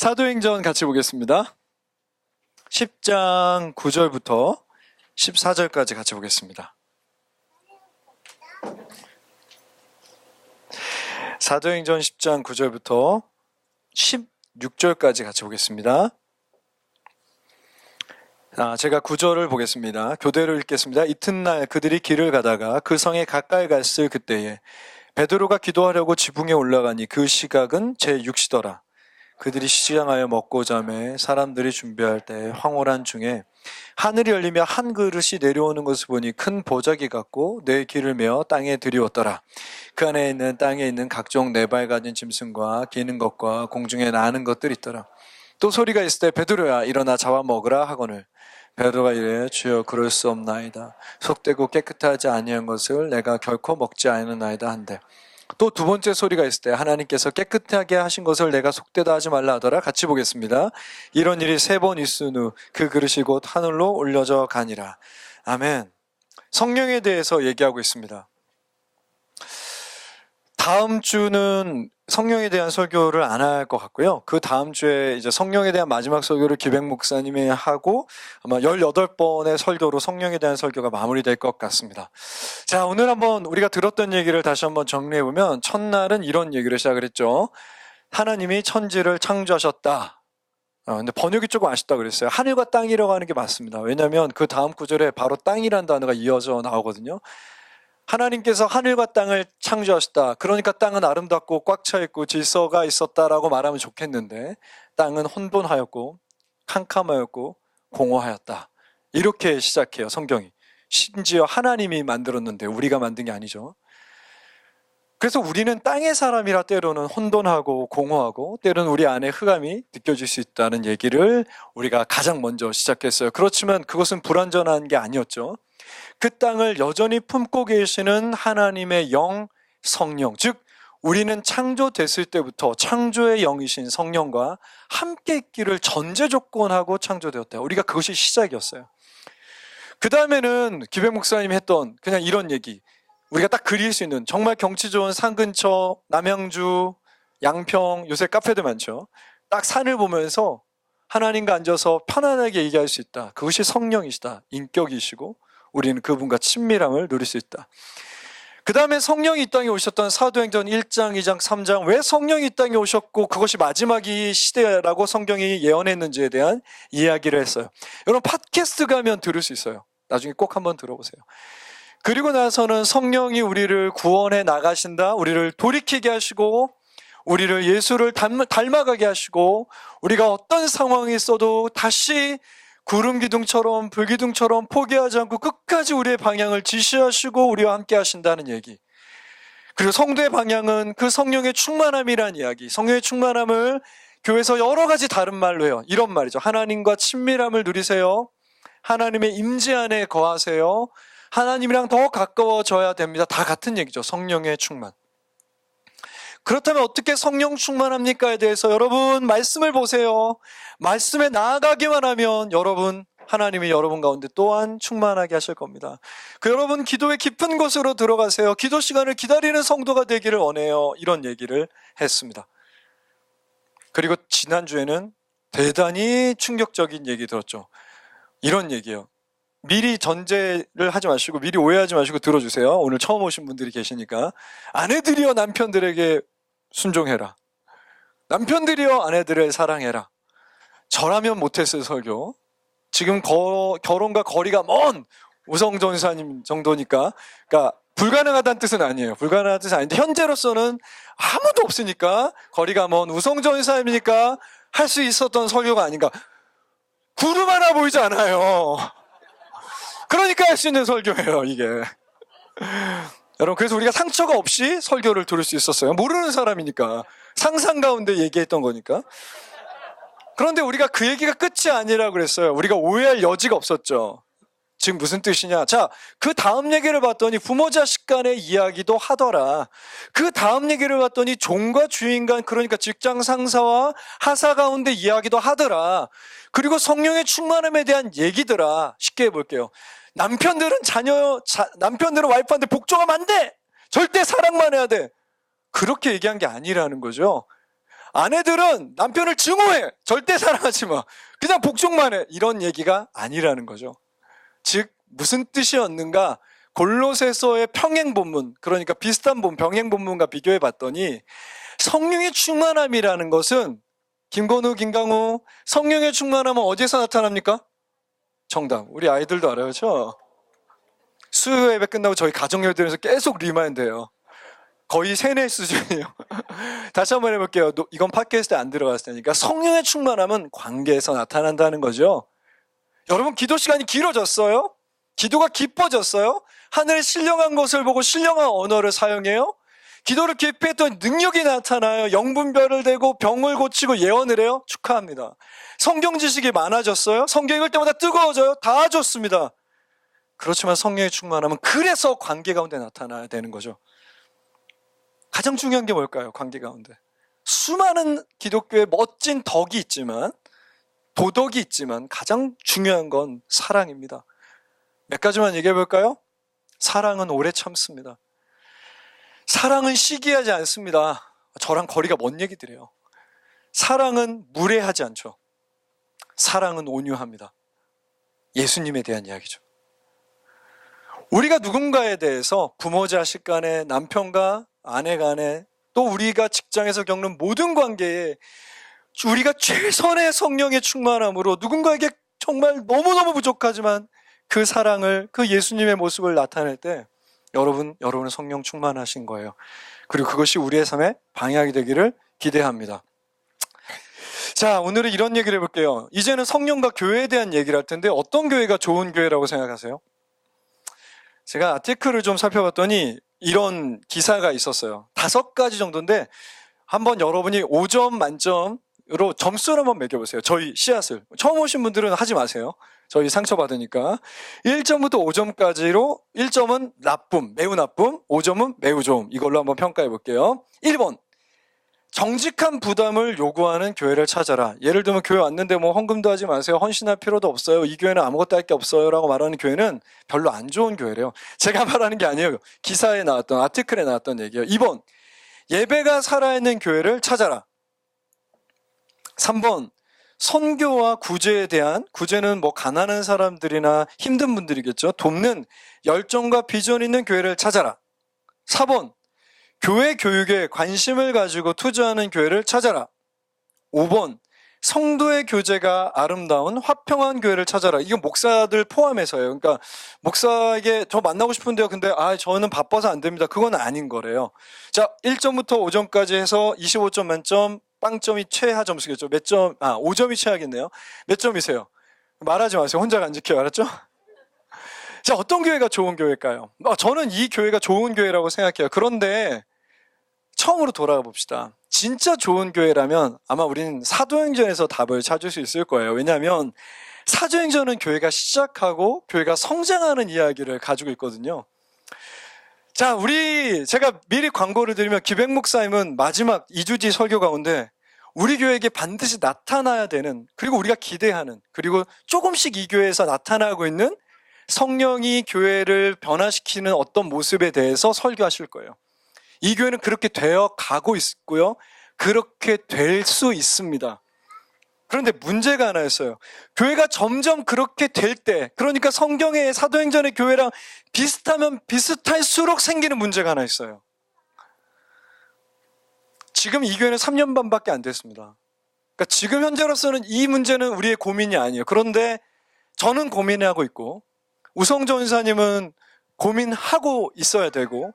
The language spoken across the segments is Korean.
사도행전 같이 보겠습니다. 10장 9절부터 14절까지 같이 보겠습니다. 사도행전 10장 9절부터 16절까지 같이 보겠습니다. 제가 9절을 보겠습니다. 교대로 읽겠습니다. 이튿날 그들이 길을 가다가 그 성에 가까이 갔을 그때에 베드로가 기도하려고 지붕에 올라가니 그 시각은 제6시더라. 그들이 시장하여 먹고 자매 사람들이 준비할 때 황홀한 중에 하늘이 열리며 한 그릇이 내려오는 것을 보니 큰 보자기 같고 네 길을 메어 땅에 들이웠더라. 그 안에 있는 땅에 있는 각종 네 발 가진 짐승과 기는 것과 공중에 나는 것들이 있더라. 또 소리가 있을 때 베드로야 일어나 잡아 먹으라 하거늘 베드로가 이르되 주여 그럴 수 없나이다. 속되고 깨끗하지 아니한 것을 내가 결코 먹지 않으나이다 한대. 또 두 번째 소리가 있을 때 하나님께서 깨끗하게 하신 것을 내가 속되다 하지 말라 하더라. 같이 보겠습니다. 이런 일이 3번 있은 후 그 그릇이 곧 하늘로 올려져 가니라. 아멘. 성령에 대해서 얘기하고 있습니다. 다음 주는 성령에 대한 설교를 안 할 것 같고요. 그 다음 주에 이제 성령에 대한 마지막 설교를 기백 목사님이 하고 아마 18번의 설교로 성령에 대한 설교가 마무리될 것 같습니다. 자, 오늘 한번 우리가 들었던 얘기를 다시 한번 정리해보면 첫날은 이런 얘기를 시작을 했죠. 하나님이 천지를 창조하셨다. 근데 번역이 조금 아쉽다 그랬어요. 하늘과 땅이라고 하는 게 맞습니다. 왜냐하면 그 다음 구절에 바로 땅이라는 단어가 이어져 나오거든요. 하나님께서 하늘과 땅을 창조하셨다. 그러니까 땅은 아름답고 꽉 차 있고 질서가 있었다라고 말하면 좋겠는데 땅은 혼돈하였고 캄캄하였고 공허하였다. 이렇게 시작해요, 성경이. 심지어 하나님이 만들었는데 우리가 만든 게 아니죠. 그래서 우리는 땅의 사람이라 때로는 혼돈하고 공허하고 때로는 우리 안에 흑암이 느껴질 수 있다는 얘기를 우리가 가장 먼저 시작했어요. 그렇지만 그것은 불완전한 게 아니었죠. 그 땅을 여전히 품고 계시는 하나님의 영, 성령, 즉 우리는 창조됐을 때부터 창조의 영이신 성령과 함께 있기를 전제 조건하고 창조되었다. 우리가 그것이 시작이었어요. 그 다음에는 기백 목사님이 했던 그냥 이런 얘기, 우리가 딱 그릴 수 있는 정말 경치 좋은 산 근처, 남양주, 양평, 요새 카페도 많죠. 딱 산을 보면서 하나님과 앉아서 편안하게 얘기할 수 있다. 그것이 성령이시다. 인격이시고 우리는 그분과 친밀함을 누릴 수 있다. 그 다음에 성령이 이 땅에 오셨던 사도행전 1장, 2장, 3장, 왜 성령이 이 땅에 오셨고 그것이 마지막이 시대라고 성경이 예언했는지에 대한 이야기를 했어요. 여러분 팟캐스트 가면 들을 수 있어요. 나중에 꼭 한번 들어보세요. 그리고 나서는 성령이 우리를 구원해 나가신다. 우리를 돌이키게 하시고 우리를 예수를 닮아가게 하시고 우리가 어떤 상황이 있어도 다시 구름 기둥처럼 불기둥처럼 포기하지 않고 끝까지 우리의 방향을 지시하시고 우리와 함께 하신다는 얘기. 그리고 성도의 방향은 그 성령의 충만함이란 이야기. 성령의 충만함을 교회에서 여러 가지 다른 말로 해요. 이런 말이죠. 하나님과 친밀함을 누리세요. 하나님의 임재 안에 거하세요. 하나님이랑 더 가까워져야 됩니다. 다 같은 얘기죠. 성령의 충만. 그렇다면 어떻게 성령 충만합니까에 대해서 여러분 말씀을 보세요. 말씀에 나아가기만 하면 여러분 하나님이 여러분 가운데 또한 충만하게 하실 겁니다. 그 여러분 기도의 깊은 곳으로 들어가세요. 기도 시간을 기다리는 성도가 되기를 원해요. 이런 얘기를 했습니다. 그리고 지난주에는 대단히 충격적인 얘기 들었죠. 이런 얘기예요. 미리 전제를 하지 마시고 미리 오해하지 마시고 들어주세요. 오늘 처음 오신 분들이 계시니까. 아내들이여 남편들에게 순종해라. 남편들이여 아내들을 사랑해라. 저라면 못했을 설교. 지금 결혼과 거리가 먼 우성전사님 정도니까, 그러니까 불가능하다는 뜻은 아니에요. 불가능한 뜻은 아닌데 현재로서는 아무도 없으니까 거리가 먼 우성전사님이니까 할 수 있었던 설교가 아닌가. 구름 하나 보이지 않아요. 그러니까 할 수 있는 설교예요, 이게. 여러분, 그래서 우리가 상처가 없이 설교를 들을 수 있었어요. 모르는 사람이니까. 상상 가운데 얘기했던 거니까. 그런데 우리가 그 얘기가 끝이 아니라고 그랬어요. 우리가 오해할 여지가 없었죠. 지금 무슨 뜻이냐. 자, 그 다음 얘기를 봤더니 부모 자식 간의 이야기도 하더라. 그 다음 얘기를 봤더니 종과 주인 간, 그러니까 직장 상사와 하사 가운데 이야기도 하더라. 그리고 성령의 충만함에 대한 얘기더라. 쉽게 해볼게요. 남편들은 남편들은 와이프한테 복종하면 안 돼! 절대 사랑만 해야 돼! 그렇게 얘기한 게 아니라는 거죠. 아내들은 남편을 증오해. 절대 사랑하지 마. 그냥 복종만 해. 이런 얘기가 아니라는 거죠. 즉 무슨 뜻이었는가? 골로새서의 평행 본문, 그러니까 비슷한 병행 본문과 비교해 봤더니 성령의 충만함이라는 것은, 김건우, 김강우, 성령의 충만함은 어디에서 나타납니까? 정답. 우리 아이들도 알아요, 그렇죠? 수요 예배 끝나고 저희 가정예배드리면서 계속 리마인드해요. 거의 세뇌 수준이에요. 다시 한번 해볼게요. 이건 팟캐스트에 안 들어갔을 테니까. 성령의 충만함은 관계에서 나타난다는 거죠. 여러분, 기도 시간이 길어졌어요? 기도가 깊어졌어요? 하늘에 신령한 것을 보고 신령한 언어를 사용해요? 기도를 깊이 했더니 능력이 나타나요. 영분별을 대고 병을 고치고 예언을 해요? 축하합니다. 성경 지식이 많아졌어요? 성경 읽을 때마다 뜨거워져요? 다 좋습니다. 그렇지만 성령의 충만함은 그래서 관계 가운데 나타나야 되는 거죠. 가장 중요한 게 뭘까요? 관계 가운데. 수많은 기독교의 멋진 덕이 있지만, 도덕이 있지만 가장 중요한 건 사랑입니다. 몇 가지만 얘기해 볼까요? 사랑은 오래 참습니다. 사랑은 시기하지 않습니다. 저랑 거리가 먼 얘기들이에요. 사랑은 무례하지 않죠. 사랑은 온유합니다. 예수님에 대한 이야기죠. 우리가 누군가에 대해서 부모 자식 간에, 남편과 아내 간에, 또 우리가 직장에서 겪는 모든 관계에 우리가 최선의 성령의 충만함으로 누군가에게 정말 너무너무 부족하지만 그 사랑을, 그 예수님의 모습을 나타낼 때 여러분은 성령 충만하신 거예요. 그리고 그것이 우리의 삶의 방향이 되기를 기대합니다. 자, 오늘은 이런 얘기를 해볼게요. 이제는 성령과 교회에 대한 얘기를 할 텐데 어떤 교회가 좋은 교회라고 생각하세요? 제가 아티클을 좀 살펴봤더니 이런 기사가 있었어요. 5가지 정도인데 한번 여러분이 5점 만점으로 점수를 한번 매겨보세요. 저희 씨앗을. 처음 오신 분들은 하지 마세요. 저희 상처받으니까. 1점부터 5점까지로 1점은 나쁨, 매우 나쁨, 5점은 매우 좋음. 이걸로 한번 평가해 볼게요. 1번. 정직한 부담을 요구하는 교회를 찾아라. 예를 들면 교회 왔는데 뭐 헌금도 하지 마세요. 헌신할 필요도 없어요. 이 교회는 아무것도 할 게 없어요. 라고 말하는 교회는 별로 안 좋은 교회래요. 제가 말하는 게 아니에요. 기사에 나왔던, 아티클에 나왔던 얘기예요. 2번. 예배가 살아있는 교회를 찾아라. 3번. 선교와 구제에 대한, 구제는 뭐 가난한 사람들이나 힘든 분들이겠죠. 돕는 열정과 비전 있는 교회를 찾아라. 4번. 교회 교육에 관심을 가지고 투자하는 교회를 찾아라. 5번. 성도의 교제가 아름다운 화평한 교회를 찾아라. 이건 목사들 포함해서예요. 그러니까 목사에게 저 만나고 싶은데요. 근데 저는 바빠서 안 됩니다. 그건 아닌 거래요. 자, 1점부터 5점까지 해서 25점 만점, 빵점이 최하 점수겠죠. 몇 점? 5점이 최하겠네요. 몇 점이세요? 말하지 마세요. 혼자가 안 지켜요. 알았죠? 자, 어떤 교회가 좋은 교회일까요? 저는 이 교회가 좋은 교회라고 생각해요. 그런데 처음으로 돌아가 봅시다. 진짜 좋은 교회라면 아마 우리는 사도행전에서 답을 찾을 수 있을 거예요. 왜냐하면 사도행전은 교회가 시작하고 교회가 성장하는 이야기를 가지고 있거든요. 자, 제가 미리 광고를 드리면 기백 목사님은 마지막 2주 뒤 설교 가운데 우리 교회에게 반드시 나타나야 되는, 그리고 우리가 기대하는, 그리고 조금씩 이 교회에서 나타나고 있는 성령이 교회를 변화시키는 어떤 모습에 대해서 설교하실 거예요. 이 교회는 그렇게 되어 가고 있고요. 그렇게 될 수 있습니다. 그런데 문제가 하나 있어요. 교회가 점점 그렇게 될 때, 그러니까 성경의 사도행전의 교회랑 비슷하면 비슷할수록 생기는 문제가 하나 있어요. 지금 이 교회는 3년 반밖에 안 됐습니다. 그러니까 지금 현재로서는 이 문제는 우리의 고민이 아니에요. 그런데 저는 고민하고 있고, 우성조 원사님은 고민하고 있어야 되고,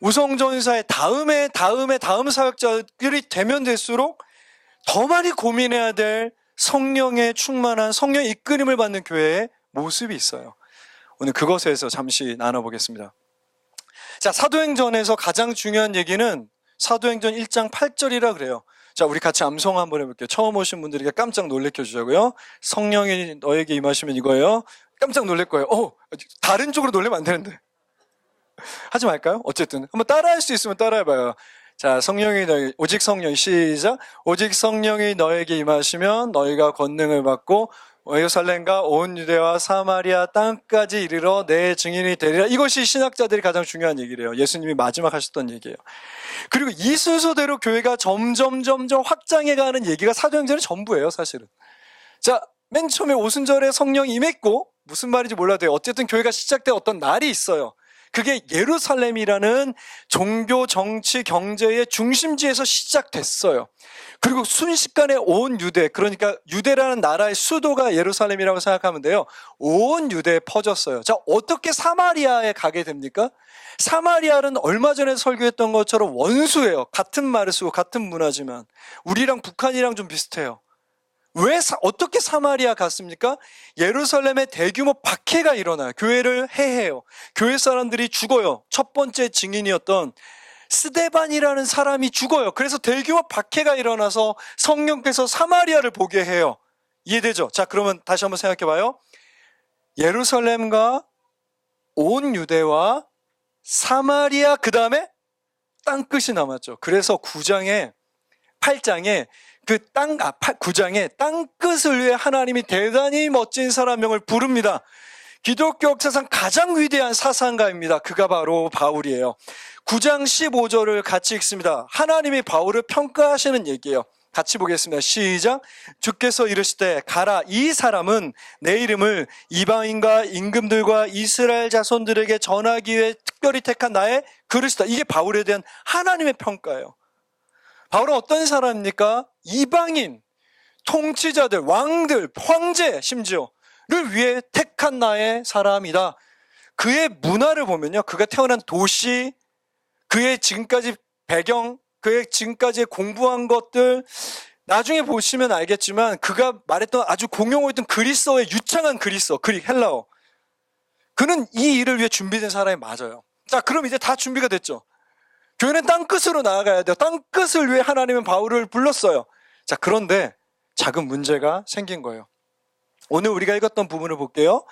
우성조 원사의 다음 사역자들이 되면 될수록 더 많이 고민해야 될 성령의 충만한, 성령의 이끌림을 받는 교회의 모습이 있어요. 오늘 그것에 대해서 잠시 나눠보겠습니다. 자, 사도행전에서 가장 중요한 얘기는 사도행전 1장 8절이라 그래요. 자, 우리 같이 암송 한번 해볼게요. 처음 오신 분들에게 깜짝 놀래켜 주자고요. 성령이 너에게 임하시면 이거예요. 깜짝 놀랄 거예요. 다른 쪽으로 놀라면 안 되는데. 하지 말까요? 어쨌든 한번 따라할 수 있으면 따라해봐요. 자, 오직 성령, 시작. 오직 성령이 너에게 임하시면 너희가 권능을 받고 예루살렘과 온 유대와 사마리아 땅까지 이르러 내 증인이 되리라. 이것이 신학자들이 가장 중요한 얘기래요. 예수님이 마지막 하셨던 얘기예요. 그리고 이 순서대로 교회가 점점 확장해가는 얘기가 사도행전의 전부예요, 사실은. 자, 맨 처음에 오순절에 성령이 임했고, 무슨 말인지 몰라도 돼요. 어쨌든 교회가 시작된 어떤 날이 있어요. 그게 예루살렘이라는 종교, 정치, 경제의 중심지에서 시작됐어요. 그리고 순식간에 온 유대, 그러니까 유대라는 나라의 수도가 예루살렘이라고 생각하면 돼요. 온 유대에 퍼졌어요. 자, 어떻게 사마리아에 가게 됩니까? 사마리아는 얼마 전에 설교했던 것처럼 원수예요. 같은 말을 쓰고 같은 문화지만. 우리랑 북한이랑 좀 비슷해요. 어떻게 사마리아 갔습니까? 예루살렘에 대규모 박해가 일어나요. 교회를 해해요. 교회 사람들이 죽어요. 첫 번째 증인이었던 스데반이라는 사람이 죽어요. 그래서 대규모 박해가 일어나서 성령께서 사마리아를 보게 해요. 이해되죠? 자, 그러면 다시 한번 생각해 봐요. 예루살렘과 온 유대와 사마리아, 그 다음에 땅끝이 남았죠. 그래서 8장에 9장에 땅끝을 위해 하나님이 대단히 멋진 사람 명을 부릅니다. 기독교 역사상 가장 위대한 사상가입니다. 그가 바로 바울이에요. 9장 15절을 같이 읽습니다. 하나님이 바울을 평가하시는 얘기예요. 같이 보겠습니다. 시작. 주께서 이르시되 가라, 이 사람은 내 이름을 이방인과 임금들과 이스라엘 자손들에게 전하기 위해 특별히 택한 나의 그릇이다. 이게 바울에 대한 하나님의 평가예요. 바울은 어떤 사람입니까? 이방인, 통치자들, 왕들, 황제 심지어를 위해 택한 나의 사람이다. 그의 문화를 보면요, 그가 태어난 도시, 그의 지금까지 배경, 그의 지금까지 공부한 것들, 나중에 보시면 알겠지만 그가 말했던 아주 공용어였던 그리스어의 유창한 그리스어, 그릭, 헬라어, 그는 이 일을 위해 준비된 사람이 맞아요. 자, 그럼 이제 다 준비가 됐죠. 교회는 땅끝으로 나아가야 돼요. 땅끝을 위해 하나님은 바울을 불렀어요. 자, 그런데 작은 문제가 생긴 거예요. 오늘 우리가 읽었던 부분을 볼게요.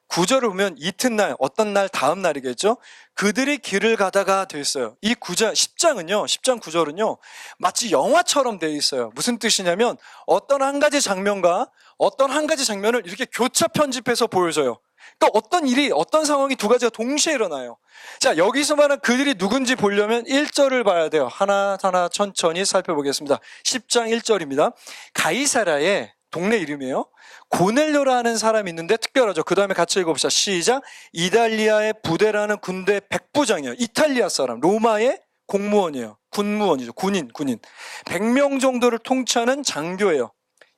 9절을 보면 이튿날, 어떤 날, 다음 날이겠죠? 그들이 길을 가다가 돼 있어요. 이 10장 9절은요, 마치 영화처럼 돼 있어요. 무슨 뜻이냐면, 어떤 한 가지 장면과 어떤 한 가지 장면을 이렇게 교차 편집해서 보여줘요. 그러니까 어떤 상황이 두 가지가 동시에 일어나요. 자, 여기서 말하는 그들이 누군지 보려면 1절을 봐야 돼요. 하나하나 천천히 살펴보겠습니다. 10장 1절입니다. 가이사라의 동네 이름이에요. 고넬료라는 사람이 있는데 특별하죠. 그 다음에 같이 읽어봅시다. 시작. 이달리아의 부대라는 군대 백부장이에요. 이탈리아 사람, 로마의 공무원이에요. 군무원이죠. 군인. 100명 정도를 통치하는 장교예요.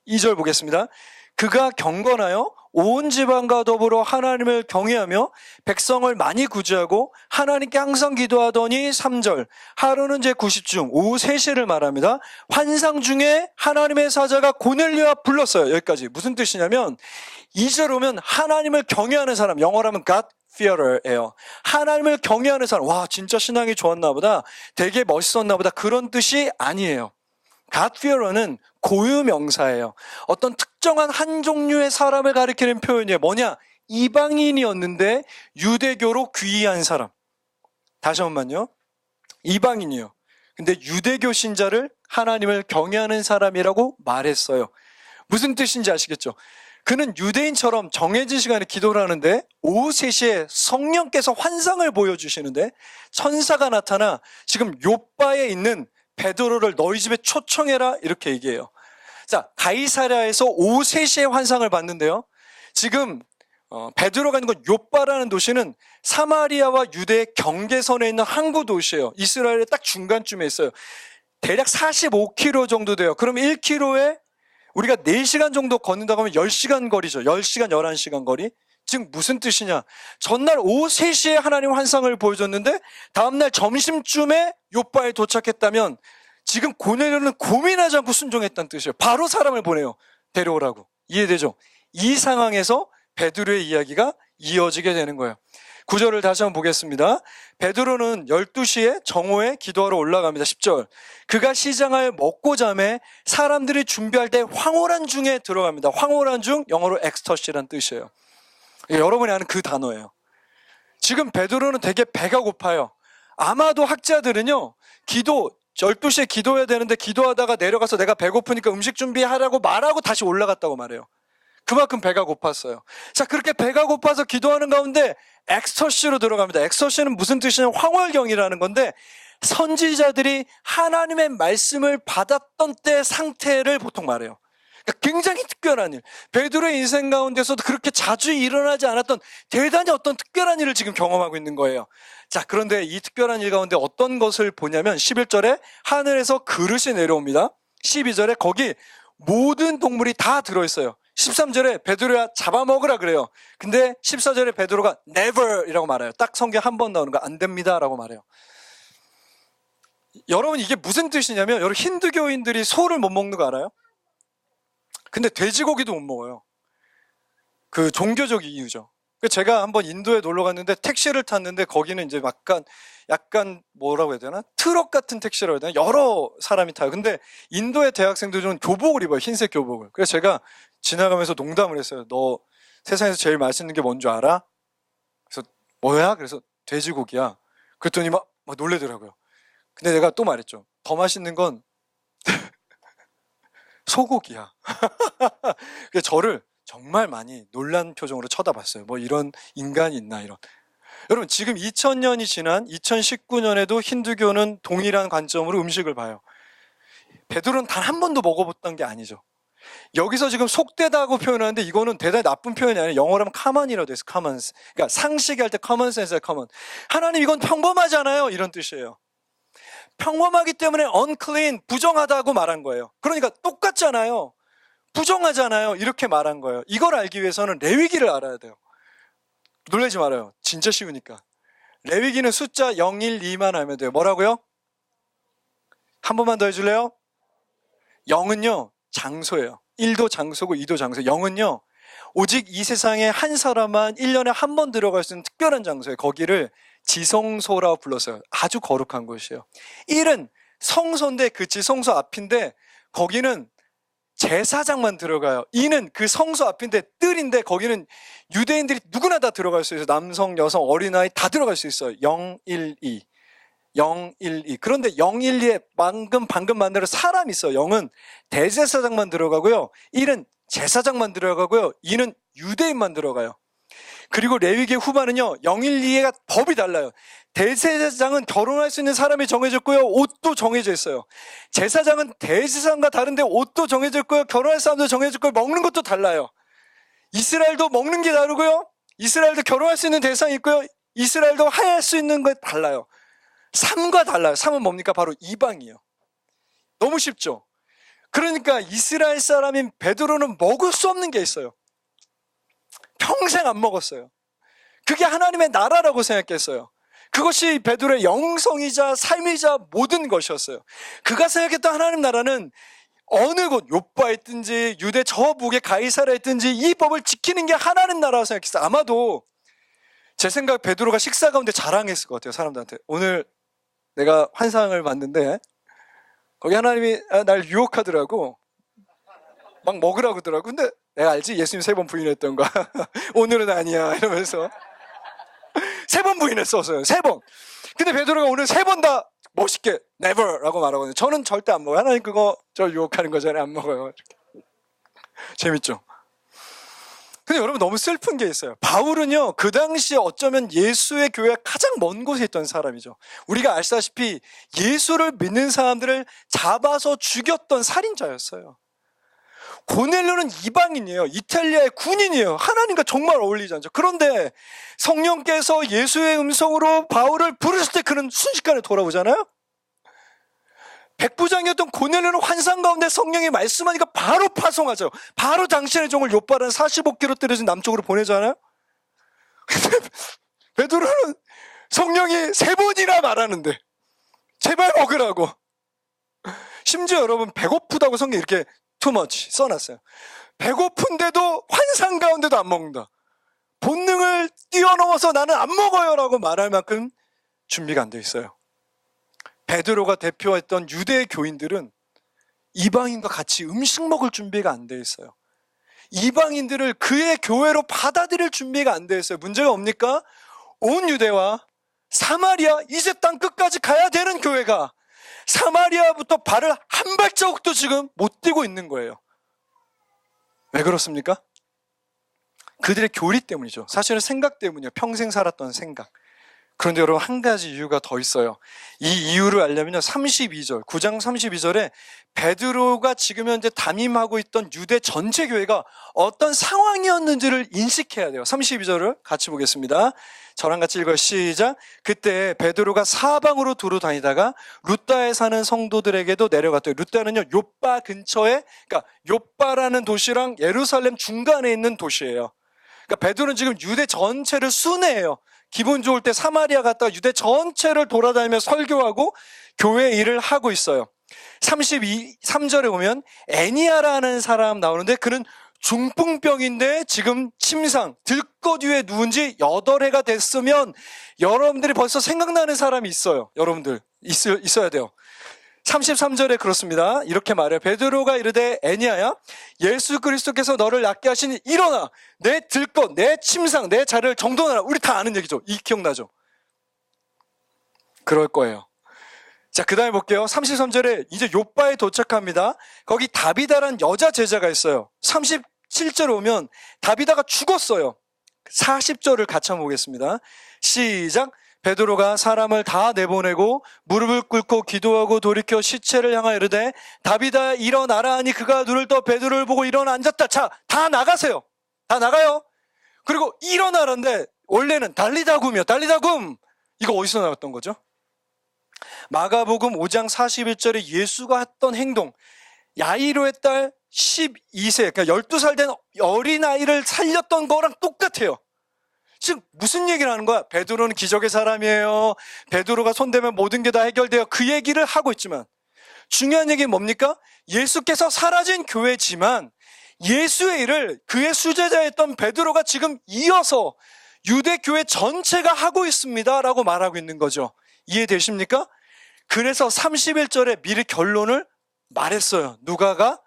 2절 보겠습니다. 그가 경건하여 온 지방과 더불어 하나님을 경외하며 백성을 많이 구제하고 하나님께 항상 기도하더니 3절. 하루는 제90중 오후 3시를 말합니다. 환상 중에 하나님의 사자가 고넬료와 불렀어요. 여기까지. 무슨 뜻이냐면 2절 오면 하나님을 경외하는 사람, 영어로 하면 God fearer예요. 하나님을 경외하는 사람. 와, 진짜 신앙이 좋았나 보다. 되게 멋있었나 보다. 그런 뜻이 아니에요. God fearer는 고유명사예요. 어떤 특정한 한 종류의 사람을 가리키는 표현이에요. 뭐냐? 이방인이었는데 유대교로 귀의한 사람. 다시 한 번만요. 이방인이에요. 근데 유대교 신자를 하나님을 경외하는 사람이라고 말했어요. 무슨 뜻인지 아시겠죠? 그는 유대인처럼 정해진 시간에 기도를 하는데 오후 3시에 성령께서 환상을 보여주시는데 천사가 나타나 지금 요바에 있는 베드로를 너희 집에 초청해라 이렇게 얘기해요. 자, 가이사랴에서 오후 3시에 환상을 봤는데요. 지금 베드로가 있는 건 요바라는 도시는 사마리아와 유대의 경계선에 있는 항구 도시예요. 이스라엘의 딱 중간쯤에 있어요. 대략 45km 정도 돼요. 그럼 1km에 우리가 4시간 정도 걷는다고 하면 10시간 거리죠. 10시간, 11시간 거리. 지금 무슨 뜻이냐? 전날 오후 3시에 하나님 환상을 보여줬는데 다음날 점심쯤에 요바에 도착했다면 지금 고넬료는 고민하지 않고 순종했다는 뜻이에요. 바로 사람을 보내요. 데려오라고. 이해되죠? 이 상황에서 베드로의 이야기가 이어지게 되는 거예요. 9절을 다시 한번 보겠습니다. 베드로는 12시에 정오에 기도하러 올라갑니다. 10절. 그가 시장을 먹고 잠에 사람들이 준비할 때 황홀한 중에 들어갑니다. 황홀한 중, 영어로 엑스터시라는 뜻이에요. 여러분이 아는 그 단어예요. 지금 베드로는 되게 배가 고파요. 아마도 학자들은요, 12시에 기도해야 되는데 기도하다가 내려가서 내가 배고프니까 음식 준비하라고 말하고 다시 올라갔다고 말해요. 그만큼 배가 고팠어요. 자, 그렇게 배가 고파서 기도하는 가운데 엑스터시로 들어갑니다. 엑스터시는 무슨 뜻이냐면 황홀경이라는 건데, 선지자들이 하나님의 말씀을 받았던 때 상태를 보통 말해요. 그러니까 굉장히 특별한 일. 베드로의 인생 가운데서도 그렇게 자주 일어나지 않았던 대단히 어떤 특별한 일을 지금 경험하고 있는 거예요. 자, 그런데 이 특별한 일 가운데 어떤 것을 보냐면 11절에 하늘에서 그릇이 내려옵니다. 12절에 거기 모든 동물이 다 들어있어요. 13절에 베드로야 잡아먹으라 그래요. 근데 14절에 베드로가 never 이라고 말해요. 딱 성경 한 번 나오는 거 안 됩니다 라고 말해요. 여러분, 이게 무슨 뜻이냐면, 여러분, 힌두교인들이 소를 못 먹는 거 알아요? 근데 돼지고기도 못 먹어요. 그 종교적 이유죠. 제가 한번 인도에 놀러 갔는데 택시를 탔는데 거기는 이제 약간 뭐라고 해야 되나? 트럭 같은 택시라고 해야 되나? 여러 사람이 타요. 근데 인도의 대학생들 좀 교복을 입어요. 흰색 교복을. 그래서 제가 지나가면서 농담을 했어요. 너 세상에서 제일 맛있는 게 뭔 줄 알아? 그래서 뭐야? 그래서 돼지고기야. 그랬더니 막 놀래더라고요. 근데 내가 또 말했죠. 더 맛있는 건 소고기야. 그래서 저를 정말 많이 놀란 표정으로 쳐다봤어요. 뭐 이런 인간이 있나 이런. 여러분, 지금 2000년이 지난 2019년에도 힌두교는 동일한 관점으로 음식을 봐요. 베드로는 단 한 번도 먹어봤던 게 아니죠. 여기서 지금 속되다고 표현하는데 이거는 대단히 나쁜 표현이 아니에요. 영어로 하면 common이라고 돼서 common. 그러니까 상식이 할 때 common sense야 common. 하나님 이건 평범하잖아요. 이런 뜻이에요. 평범하기 때문에 unclean, 부정하다고 말한 거예요. 그러니까 똑같잖아요. 부정하잖아요. 이렇게 말한 거예요. 이걸 알기 위해서는 레위기를 알아야 돼요. 놀라지 말아요. 진짜 쉬우니까. 레위기는 숫자 0, 1, 2만 알면 돼요. 뭐라고요? 한 번만 더 해줄래요? 0은요 장소예요. 1도 장소고 2도 장소. 0은요 오직 이 세상에 한 사람만 1년에 한 번 들어갈 수 있는 특별한 장소예요. 거기를 지성소라고 불렀어요. 아주 거룩한 곳이에요. 1은 성소인데 그 지성소 앞인데 거기는 제사장만 들어가요. 2는 그 성소 앞인데 뜰인데 거기는 유대인들이 누구나 다 들어갈 수 있어요. 남성, 여성, 어린아이 다 들어갈 수 있어요. 0, 1, 2. 0, 1, 2. 그런데 0, 1, 2에 방금 만대로 사람이 있어요. 0은 대제사장만 들어가고요. 1은 제사장만 들어가고요. 2는 유대인만 들어가요. 그리고 레위기 후반은요 0, 1, 2가 법이 달라요. 대제사장은 결혼할 수 있는 사람이 정해졌고요. 옷도 정해져 있어요. 제사장은 대제사장과 다른데 옷도 정해져 있고요. 결혼할 사람도 정해져 있고요. 먹는 것도 달라요. 이스라엘도 먹는 게 다르고요. 이스라엘도 결혼할 수 있는 대상이 있고요. 이스라엘도 할 수 있는 게 달라요. 삶과 달라요. 삶은 뭡니까? 바로 이방이에요. 너무 쉽죠? 그러니까 이스라엘 사람인 베드로는 먹을 수 없는 게 있어요. 평생 안 먹었어요. 그게 하나님의 나라라고 생각했어요. 그것이 베드로의 영성이자 삶이자 모든 것이었어요. 그가 생각했던 하나님 나라는 어느 곳, 요빠에 있든지 유대 저 북의 가이사라에 있든지 이 법을 지키는 게 하나님 나라라고 생각했어요. 아마도 제 생각 베드로가 식사 가운데 자랑했을 것 같아요. 사람들한테. 오늘 내가 환상을 봤는데 거기 하나님이 날 유혹하더라고. 막 먹으라고 하더라고. 근데 내가 알지? 예수님 3번 부인했던 거. 오늘은 아니야 이러면서 3번 부인했었어요. 3번. 근데 베드로가 오늘 3번 다 멋있게 never 라고 말하거든요. 저는 절대 안 먹어요. 하나님 그거 저 유혹하는 거잖아요. 안 먹어요. 재밌죠? 근데 여러분 너무 슬픈 게 있어요. 바울은요 그 당시에 어쩌면 예수의 교회가 가장 먼 곳에 있던 사람이죠. 우리가 알다시피 예수를 믿는 사람들을 잡아서 죽였던 살인자였어요. 고넬료는 이방인이에요. 이탈리아의 군인이에요. 하나님과 정말 어울리지 않죠. 그런데 성령께서 예수의 음성으로 바울을 부르실 때 그는 순식간에 돌아오잖아요. 백부장이었던 고넬료는 환상 가운데 성령이 말씀하니까 바로 파송하죠. 바로 당신의 종을 욥바라는 45km 떨어진 남쪽으로 보내잖아요. 근데 베드로는 성령이 3번이나 말하는데 제발 먹으라고. 심지어 여러분 배고프다고 성경이 이렇게 too much 써놨어요. 배고픈데도 환상 가운데도 안 먹는다. 본능을 뛰어넘어서 나는 안 먹어요 라고 말할 만큼 준비가 안 돼 있어요. 베드로가 대표했던 유대 교인들은 이방인과 같이 음식 먹을 준비가 안 돼 있어요. 이방인들을 그의 교회로 받아들일 준비가 안 돼 있어요. 문제가 뭡니까? 온 유대와 사마리아 이제 땅 끝까지 가야 되는 교회가 사마리아부터 발을 한 발자국도 지금 못 떼고 있는 거예요. 왜 그렇습니까? 그들의 교리 때문이죠. 사실은 생각 때문이에요. 평생 살았던 생각. 그런데 여러분, 한 가지 이유가 더 있어요. 이 이유를 알려면요, 32절, 9장 32절에 베드로가 지금 현재 담임하고 있던 유대 전체 교회가 어떤 상황이었는지를 인식해야 돼요. 32절을 같이 보겠습니다. 저랑 같이 읽어요. 시작. 그때 베드로가 사방으로 두루 다니다가 루다에 사는 성도들에게도 내려갔대요. 루다는요, 요빠 근처에, 그러니까 요빠라는 도시랑 예루살렘 중간에 있는 도시예요. 그러니까 베드로는 지금 유대 전체를 순회해요. 기분 좋을 때 사마리아 갔다가 유대 전체를 돌아다니며 설교하고 교회 일을 하고 있어요. 3절에 보면 애니아라는 사람 나오는데, 그는 중풍병인데 지금 침상, 들것 위에 누운 지 8해가 됐으면 여러분들이 벌써 생각나는 사람이 있어요. 여러분들 있어야 돼요. 33절에 그렇습니다. 이렇게 말해요. 베드로가 이르되 애니아야, 예수 그리스도께서 너를 낫게 하시니 일어나, 내 들것, 내 침상, 내 자리를 정돈하라. 우리 다 아는 얘기죠. 이 기억나죠? 그럴 거예요. 자, 그 다음에 볼게요. 33절에 이제 요빠에 도착합니다. 거기 다비다란 여자 제자가 있어요. 37절에 오면 다비다가 죽었어요. 40절을 같이 한번 보겠습니다. 시작. 베드로가 사람을 다 내보내고 무릎을 꿇고 기도하고 돌이켜 시체를 향하여 이르되 다비다 일어나라 하니 그가 눈을 떠 베드로를 보고 일어나 앉았다. 자, 다 나가세요. 다 나가요. 그리고 일어나라는데 원래는 달리다굼이요. 달리다굼. 이거 어디서 나왔던 거죠? 마가복음 5장 41절에 예수가 했던 행동, 야이로의 딸 12세, 그러니까 12살 된 어린아이를 살렸던 거랑 똑같아요. 즉 무슨 얘기를 하는 거야? 베드로는 기적의 사람이에요. 베드로가 손대면 모든 게 다 해결돼요. 그 얘기를 하고 있지만 중요한 얘기는 뭡니까? 예수께서 사라진 교회지만 예수의 일을 그의 수제자였던 베드로가 지금 이어서 유대 교회 전체가 하고 있습니다 라고 말하고 있는 거죠. 이해되십니까? 그래서 31절에 미리 결론을 말했어요. 누가가?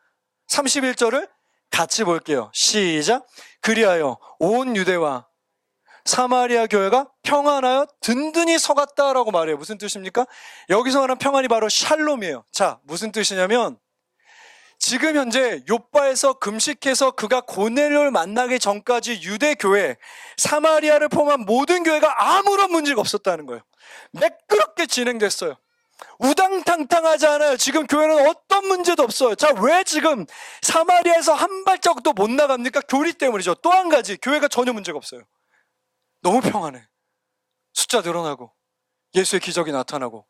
31절을 같이 볼게요. 시작. 그리하여 온 유대와 사마리아 교회가 평안하여 든든히 서갔다라고 말해요. 무슨 뜻입니까? 여기서 말하는 평안이 바로 샬롬이에요. 자, 무슨 뜻이냐면 지금 현재 요빠에서 금식해서 그가 고넬료를 만나기 전까지 유대 교회, 사마리아를 포함한 모든 교회가 아무런 문제가 없었다는 거예요. 매끄럽게 진행됐어요. 우당탕탕하지 않아요. 지금 교회는 어떤 문제도 없어요. 자, 왜 지금 사마리아에서 한 발짝도 못 나갑니까? 교리 때문이죠. 또 한 가지, 교회가 전혀 문제가 없어요. 너무 평안해. 숫자 늘어나고 예수의 기적이 나타나고.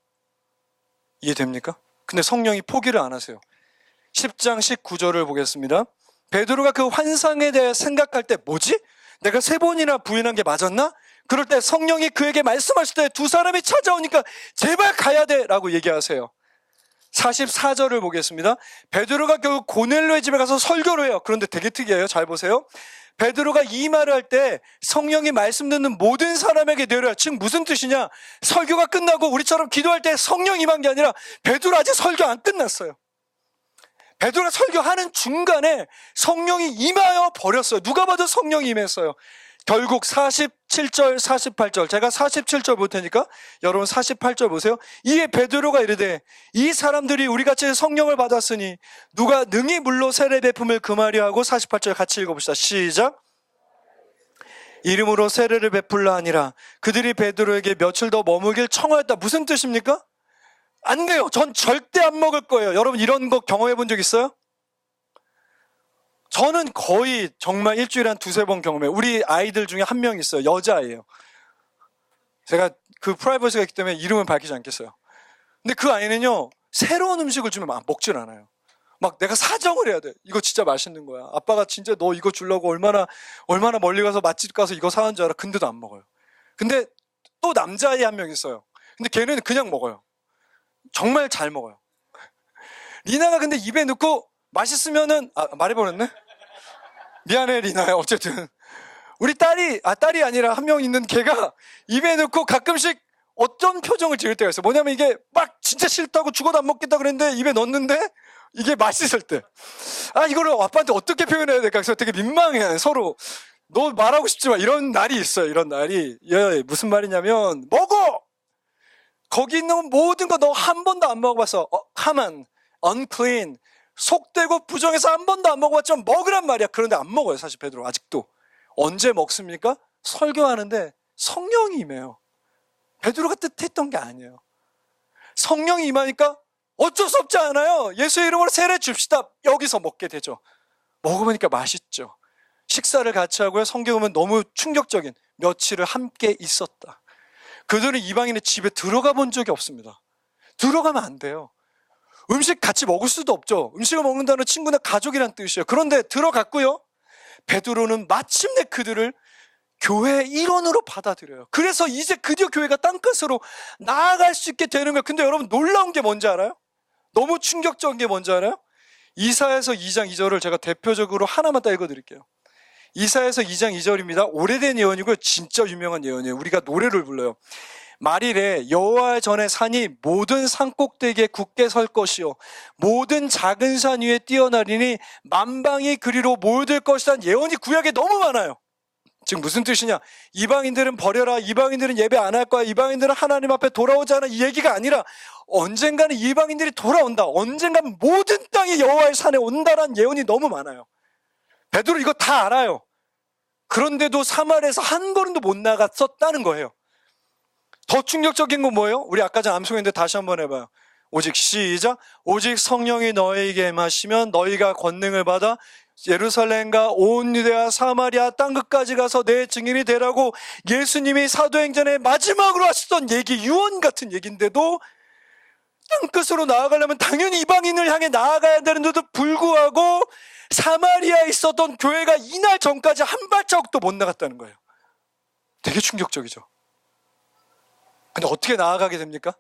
이해됩니까? 근데 성령이 포기를 안 하세요. 10장 19절을 보겠습니다. 베드로가 그 환상에 대해 생각할 때 뭐지? 내가 3번이나 부인한 게 맞았나? 그럴 때 성령이 그에게 말씀하실 때 두 사람이 찾아오니까 제발 가야 돼 라고 얘기하세요. 44절을 보겠습니다. 베드로가 결국 고넬료의 집에 가서 설교를 해요. 그런데 되게 특이해요. 잘 보세요. 베드로가 이 말을 할 때 성령이 말씀 듣는 모든 사람에게 내려요. 즉 무슨 뜻이냐? 설교가 끝나고 우리처럼 기도할 때 성령 임한 게 아니라 베드로 아직 설교 안 끝났어요. 베드로가 설교하는 중간에 성령이 임하여 버렸어요. 누가 봐도 성령이 임했어요. 결국 47절, 48절, 제가 47절 볼 테니까 여러분 48절 보세요. 이에 베드로가 이르되 이 사람들이 우리같이 성령을 받았으니 누가 능히 물로 세례 베품을 금하려 하고. 48절 같이 읽어봅시다. 시작. 이름으로 세례를 베풀라 하니라. 그들이 베드로에게 며칠 더 머물길 청하였다. 무슨 뜻입니까? 안 돼요. 전 절대 안 먹을 거예요. 여러분 이런 거 경험해 본 적 있어요? 저는 거의 정말 일주일에 한 2-3번 경험해요. 우리 아이들 중에 한 명 있어요. 여자아이예요. 제가 그 프라이버시가 있기 때문에 이름은 밝히지 않겠어요. 근데 그 아이는요, 새로운 음식을 주면 막 먹질 않아요. 막 내가 사정을 해야 돼. 이거 진짜 맛있는 거야. 아빠가 진짜 너 이거 주려고 얼마나 멀리 가서 맛집 가서 이거 사온 줄 알아. 근데도 안 먹어요. 근데 또 남자아이 한 명 있어요. 근데 걔는 그냥 먹어요. 정말 잘 먹어요. 리나가 근데 입에 넣고 맛있으면은, 말해버렸네? 미안해, 리나야. 어쨌든. 우리 딸이 아니라 한 명 있는 걔가 입에 넣고 가끔씩 어떤 표정을 지을 때가 있어요. 뭐냐면 이게 막 진짜 싫다고 죽어도 안 먹겠다 그랬는데 입에 넣었는데 이게 맛있을 때. 이거를 아빠한테 어떻게 표현해야 될까? 그래서 되게 민망해, 서로. 너 말하고 싶지만 이런 날이 있어요, 이런 날이. 무슨 말이냐면, 먹어! 거기 있는 모든 거 너 한 번도 안 먹어봤어. 하만, unclean. 속되고 부정해서 한 번도 안 먹어봤지만 먹으란 말이야. 그런데 안 먹어요, 사실 베드로 아직도. 언제 먹습니까? 설교하는데 성령이 임해요. 베드로가 뜻했던 게 아니에요. 성령이 임하니까 어쩔 수 없지 않아요. 예수의 이름으로 세례 줍시다. 여기서 먹게 되죠. 먹어보니까 맛있죠. 식사를 같이 하고요. 성경 보면 너무 충격적인 며칠을 함께 있었다. 그들은 이방인의 집에 들어가 본 적이 없습니다. 들어가면 안 돼요. 음식 같이 먹을 수도 없죠. 음식을 먹는다는 친구나 가족이란 뜻이에요. 그런데 들어갔고요. 베드로는 마침내 그들을 교회의 일원으로 받아들여요. 그래서 이제 드디어 교회가 땅끝으로 나아갈 수 있게 되는 거예요. 근데 여러분 놀라운 게 뭔지 알아요? 너무 충격적인 게 뭔지 알아요? 이사야서 2장 2절을 제가 대표적으로 하나만 딱 읽어드릴게요. 이사야서 2장 2절입니다. 오래된 예언이고요. 진짜 유명한 예언이에요. 우리가 노래를 불러요. 말이래 여호와 전에 산이 모든 산꼭대기에 굳게 설 것이요 모든 작은 산 위에 뛰어나리니 만방이 그리로 모여들 것이란 예언이 구약에 너무 많아요. 지금 무슨 뜻이냐? 이방인들은 버려라. 이방인들은 예배 안 할 거야. 이방인들은 하나님 앞에 돌아오지 않아. 이 얘기가 아니라 언젠가는 이방인들이 돌아온다. 언젠가는 모든 땅이 여호와의 산에 온다라는 예언이 너무 많아요. 베드로 이거 다 알아요. 그런데도 사마리아에서 한 걸음도 못 나갔었다는 거예요. 더 충격적인 건 뭐예요? 우리 아까 전 암송했는데 다시 한번 해봐요. 오직 시작. 오직 성령이 너에게 임하시면 너희가 권능을 받아 예루살렘과 온 유대와 사마리아 땅끝까지 가서 내 증인이 되라고 예수님이 사도행전에 마지막으로 하셨던 얘기, 유언 같은 얘기인데도 땅끝으로 나아가려면 당연히 이방인을 향해 나아가야 되는데도 불구하고 사마리아에 있었던 교회가 이날 전까지 한 발자국도 못 나갔다는 거예요. 되게 충격적이죠. 근데 어떻게 나아가게 됩니까?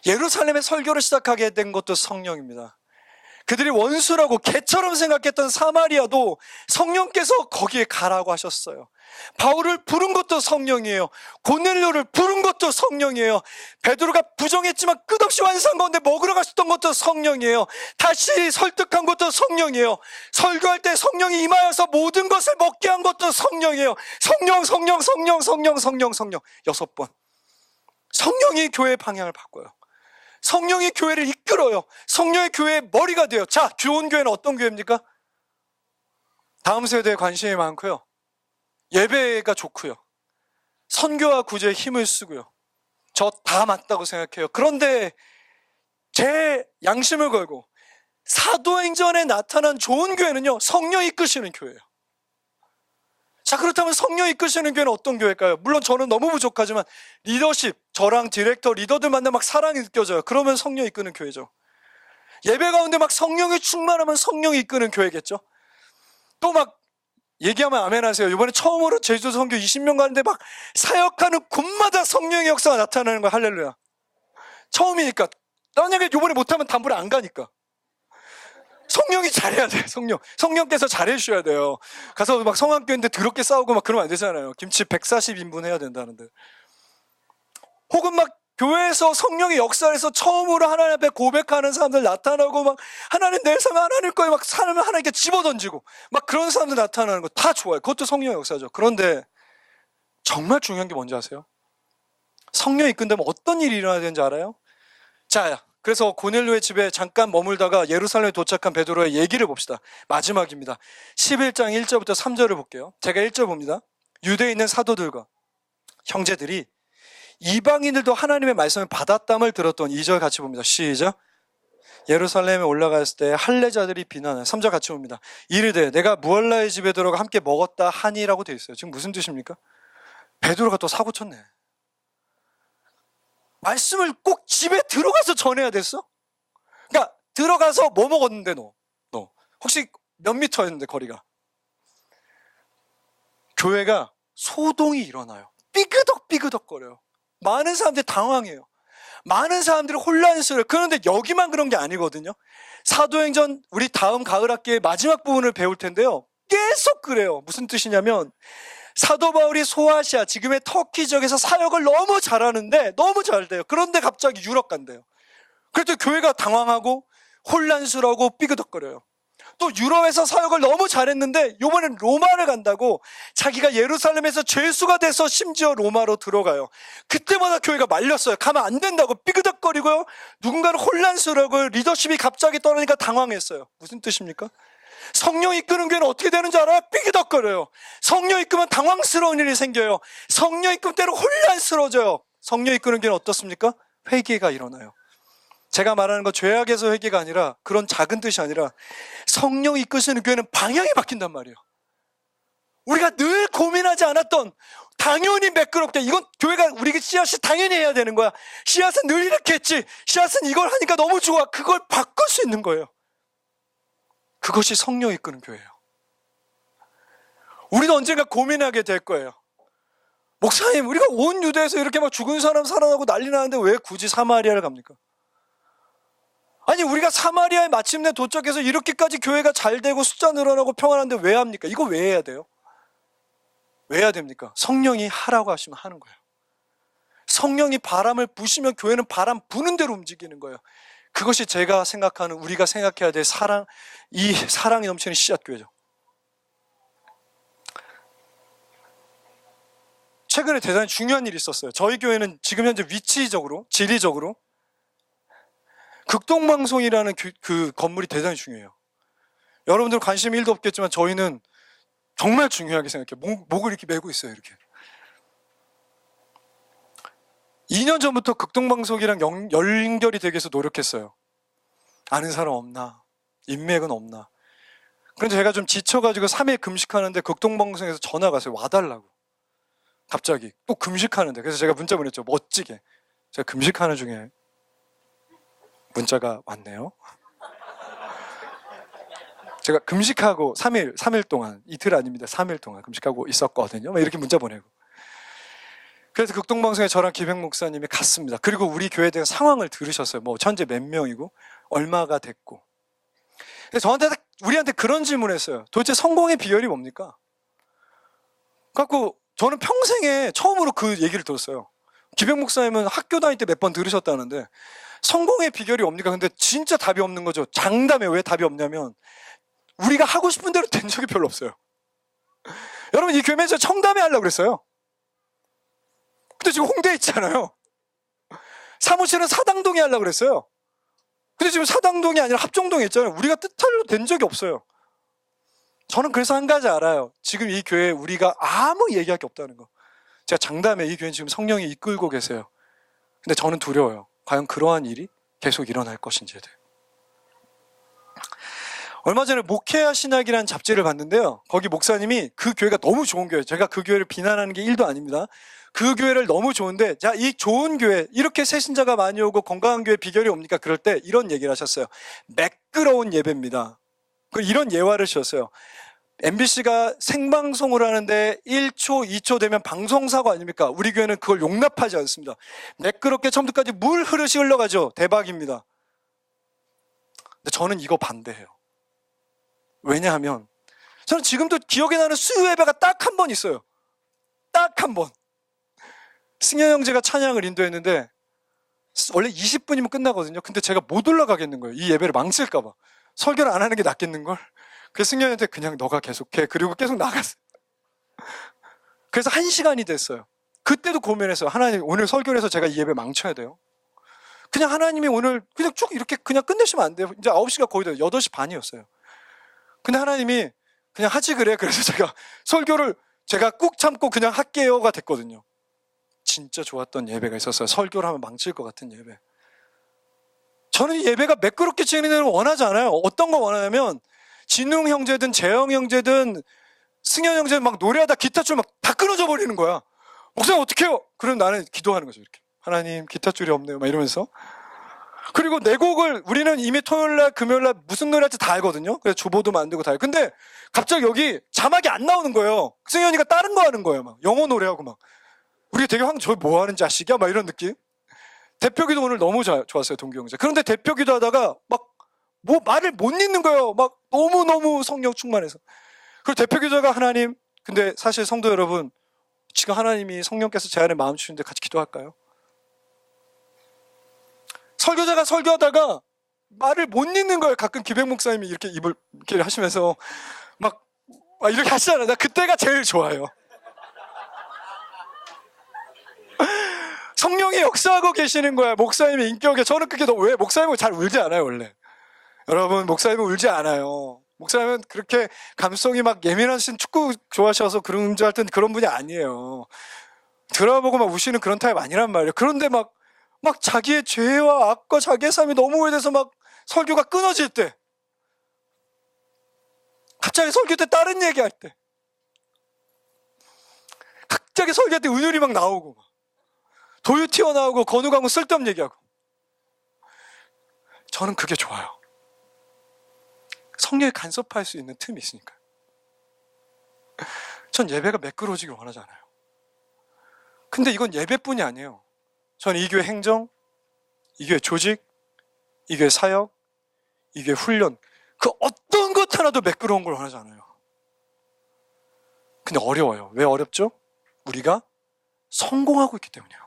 예루살렘에 설교를 시작하게 된 것도 성령입니다. 그들이 원수라고 개처럼 생각했던 사마리아도 성령께서 거기에 가라고 하셨어요. 바울을 부른 것도 성령이에요. 고넬료를 부른 것도 성령이에요. 베드로가 부정했지만 끝없이 완성 가운데 먹으러 갔었던 것도 성령이에요. 다시 설득한 것도 성령이에요. 설교할 때 성령이 임하여서 모든 것을 먹게 한 것도 성령이에요. 성령 6번. 성령이 교회의 방향을 바꿔요. 성령이 교회를 이끌어요. 성령의 교회의 머리가 돼요. 자, 좋은 교회는 어떤 교회입니까? 다음 세대에 관심이 많고요. 예배가 좋고요. 선교와 구제에 힘을 쓰고요. 저 다 맞다고 생각해요. 그런데 제 양심을 걸고 사도행전에 나타난 좋은 교회는요, 성령이 이끄시는 교회예요. 자, 그렇다면 성령이 이끄시는 교회는 어떤 교회일까요? 물론 저는 너무 부족하지만 리더십, 저랑 디렉터, 리더들 만나 막 사랑이 느껴져요. 그러면 성령이 이끄는 교회죠. 예배 가운데 막 성령이 충만하면 성령이 이끄는 교회겠죠. 또 막 얘기하면 아멘 하세요. 이번에 처음으로 제주도 선교 20년 가는데 막 사역하는 곳마다 성령의 역사가 나타나는 거야. 할렐루야. 처음이니까. 만약에 이번에 못하면 단번에 안 가니까. 성령이 잘해야 돼요. 성령께서 잘해주셔야 돼요. 가서 막 성황교회인데 더럽게 싸우고 막 그러면 안 되잖아요. 김치 140인분 해야 된다는데. 혹은 막 교회에서 성령의 역사에서 처음으로 하나님 앞에 고백하는 사람들 나타나고 막 하나님 내 삶 하나님 거에 막 삶을 하나님께 집어던지고 막 그런 사람들 나타나는 거 다 좋아요. 그것도 성령의 역사죠. 그런데 정말 중요한 게 뭔지 아세요? 성령이 이끈다면 어떤 일이 일어나야 되는지 알아요? 자, 그래서 고넬료의 집에 잠깐 머물다가 예루살렘에 도착한 베드로의 얘기를 봅시다. 마지막입니다. 11장 1절부터 3절을 볼게요. 제가 1절 봅니다. 유대에 있는 사도들과 형제들이 이방인들도 하나님의 말씀을 받았담을 들었던 2절 같이 봅니다. 시작. 예루살렘에 올라갔을 때 할례자들이 비난해. 3절 같이 봅니다. 이르되 내가 무할라의 집에 들어가 함께 먹었다 하니라고 되어 있어요. 지금 무슨 뜻입니까? 베드로가 또 사고 쳤네. 말씀을 꼭 집에 들어가서 전해야 됐어? 그러니까 들어가서 뭐 먹었는데 너 혹시 몇 미터였는데 거리가? 교회가 소동이 일어나요. 삐그덕거려요. 많은 사람들이 당황해요. 많은 사람들이 혼란스러워요. 그런데 여기만 그런 게 아니거든요. 사도행전 우리 다음 가을 학기의 마지막 부분을 배울 텐데요. 계속 그래요. 무슨 뜻이냐면 사도 바울이 소아시아, 지금의 터키 지역에서 사역을 너무 잘하는데 너무 잘 돼요. 그런데 갑자기 유럽 간대요. 그래도 교회가 당황하고 혼란스러워하고 삐그덕거려요. 또 유럽에서 사역을 너무 잘했는데 이번엔 로마를 간다고 자기가 예루살렘에서 죄수가 돼서 심지어 로마로 들어가요. 그때마다 교회가 말렸어요. 가면 안 된다고 삐그덕거리고요. 누군가는 혼란스러워하고 리더십이 갑자기 떨어지니까 당황했어요. 무슨 뜻입니까? 성령 이끄는 교회는 어떻게 되는 줄 알아요? 삐그덕거려요. 성령 이끄면 당황스러운 일이 생겨요. 성령 이끄면 때로 혼란스러워져요. 성령 이끄는 교회는 어떻습니까? 회개가 일어나요. 제가 말하는 건 죄악에서 회개가 아니라 그런 작은 뜻이 아니라 성령 이끄시는 교회는 방향이 바뀐단 말이에요. 우리가 늘 고민하지 않았던 당연히 매끄럽게 이건 교회가 우리가 씨앗이 당연히 해야 되는 거야. 씨앗은 늘 이렇게 했지. 씨앗은 이걸 하니까 너무 좋아. 그걸 바꿀 수 있는 거예요. 그것이 성령 이끄는 교회예요. 우리도 언젠가 고민하게 될 거예요. 목사님, 우리가 온 유대에서 이렇게 막 죽은 사람 살아나고 난리 나는데 왜 굳이 사마리아를 갑니까? 아니, 우리가 사마리아에 마침내 도착해서 이렇게까지 교회가 잘 되고 숫자 늘어나고 평안한데 왜 합니까? 이거 왜 해야 돼요? 왜 해야 됩니까? 성령이 하라고 하시면 하는 거예요. 성령이 바람을 부시면 교회는 바람 부는 대로 움직이는 거예요. 그것이 제가 생각하는, 우리가 생각해야 될 이 사랑이 넘치는 씨앗교회죠. 최근에 대단히 중요한 일이 있었어요. 저희 교회는 지금 현재 위치적으로, 지리적으로 극동방송이라는 그 건물이 대단히 중요해요. 여러분들 관심 1도 없겠지만 저희는 정말 중요하게 생각해요. 목을 이렇게 메고 있어요. 이렇게 2년 전부터 극동방송이랑 연결이 되기 위해서 노력했어요. 아는 사람 없나? 인맥은 없나? 그런데 제가 좀 지쳐가지고 3일 금식하는데 극동방송에서 전화가 왔어요. 와달라고. 갑자기 또 금식하는데. 그래서 제가 문자 보냈죠. 멋지게. 제가 금식하는 중에 문자가 왔네요. 제가 금식하고 3일 동안, 이틀 아닙니다. 3일 동안 금식하고 있었거든요. 이렇게 문자 보내고. 그래서 극동방송에 저랑 기백 목사님이 갔습니다. 그리고 우리 교회에 대한 상황을 들으셨어요. 뭐 현재 몇 명이고 얼마가 됐고. 그래서 우리한테 그런 질문을 했어요. 도대체 성공의 비결이 뭡니까? 그래갖고 저는 평생에 처음으로 그 얘기를 들었어요. 기백 목사님은 학교 다닐 때 몇 번 들으셨다는데 성공의 비결이 뭡니까? 근데 진짜 답이 없는 거죠. 장담해. 왜 답이 없냐면 우리가 하고 싶은 대로 된 적이 별로 없어요. 여러분, 이 교회에서 청담에 하려고 그랬어요. 근데 지금 홍대에 있잖아요. 사무실은 사당동에 하려고 그랬어요. 근데 지금 사당동이 아니라 합정동에 있잖아요. 우리가 뜻대로 된 적이 없어요. 저는 그래서 한 가지 알아요. 지금 이 교회에 우리가 아무 얘기할 게 없다는 거. 제가 장담해. 이 교회는 지금 성령이 이끌고 계세요. 근데 저는 두려워요. 과연 그러한 일이 계속 일어날 것인지에 대해. 얼마 전에 목회와 신학이라는 잡지를 봤는데요. 거기 목사님이 그 교회가 너무 좋은 교회, 제가 그 교회를 비난하는 게 1도 아닙니다. 그 교회를 너무 좋은데, 자, 이 좋은 교회, 이렇게 새신자가 많이 오고 건강한 교회 비결이 뭡니까? 그럴 때 이런 얘기를 하셨어요. 매끄러운 예배입니다. 이런 예화를 주셨어요. MBC가 생방송을 하는데 1초, 2초 되면 방송사고 아닙니까? 우리 교회는 그걸 용납하지 않습니다. 매끄럽게 처음부터까지 물 흐르시 흘러가죠. 대박입니다. 근데 저는 이거 반대해요. 왜냐하면 저는 지금도 기억에 나는 수요 예배가 딱 한 번 있어요. 딱 한 번. 승현 형제가 찬양을 인도했는데 원래 20분이면 끝나거든요. 근데 제가 못 올라가겠는 거예요. 이 예배를 망칠까 봐. 설교를 안 하는 게 낫겠는 걸. 그래서 승현한테 그냥 너가 계속해. 그리고 계속 나갔어요. 그래서 1시간이 됐어요. 그때도 고민했어요. 하나님, 오늘 설교를 해서 제가 이 예배 망쳐야 돼요? 그냥 하나님이 오늘 그냥 쭉 이렇게 그냥 끝내시면 안 돼요. 이제 9시가 거의 다 8시 반이었어요. 근데 하나님이 그냥 하지 그래. 그래서 제가 설교를 제가 꾹 참고 그냥 할게요가 됐거든요. 진짜 좋았던 예배가 있었어요. 설교를 하면 망칠 것 같은 예배. 저는 이 예배가 매끄럽게 진행되는 걸 원하지 않아요. 어떤 거 원하냐면 진웅 형제든 재영 형제든 승현 형제든 막 노래하다 기타줄 막 다 끊어져 버리는 거야. 목사님 어떡해요? 그럼 나는 기도하는 거죠. 이렇게. 하나님 기타줄이 없네요. 막 이러면서. 그리고 내 곡을 우리는 이미 토요일날 금요일날 무슨 노래 할지 다 알거든요. 그래서 주보도 만들고 다 해요. 근데 갑자기 여기 자막이 안 나오는 거예요. 승현이가 다른 거 하는 거예요. 막 영어 노래하고 막. 우리가 되게 저 뭐 하는 자식이야? 막 이런 느낌. 대표기도 오늘 너무 좋았어요. 동규 형제. 그런데 대표기도 하다가 막 뭐 말을 못 읽는 거예요. 막 너무너무 성령 충만해서. 그리고 대표기도가 하나님, 근데 사실 성도 여러분, 지금 하나님이 성령께서 제 안에 마음 주시는데 같이 기도할까요? 설교자가 설교하다가 말을 못 읽는 거예요. 가끔 기백 목사님이 이렇게 입을 이렇게 하시면서 막 이렇게 하시잖아요. 나 그때가 제일 좋아요. 성령이 역사하고 계시는 거야. 목사님의 인격에. 저는 그게 왜 목사님은 잘 울지 않아요, 원래. 여러분, 목사님은 울지 않아요. 목사님은 그렇게 감성이 막 예민하신 축구 좋아하셔서 그런 줄 알았던 그런 분이 아니에요. 드라마 보고 막 우시는 그런 타입 아니란 말이에요. 그런데 막 자기의 죄와 악과 자기의 삶이 너무 오래돼서 막 설교가 끊어질 때, 갑자기 설교 때 다른 얘기할 때, 갑자기 설교할 때 은율이 막 나오고, 도유 튀어나오고, 건우강우 쓸데없는 얘기하고. 저는 그게 좋아요. 성령에 간섭할 수 있는 틈이 있으니까. 전 예배가 매끄러워지길 원하지 않아요. 근데 이건 예배뿐이 아니에요. 저는 이 교회 행정, 이 교회 조직, 이 교회 사역, 이 교회 훈련, 그 어떤 것 하나도 매끄러운 걸 원하지 않아요. 근데 어려워요. 왜 어렵죠? 우리가 성공하고 있기 때문이에요.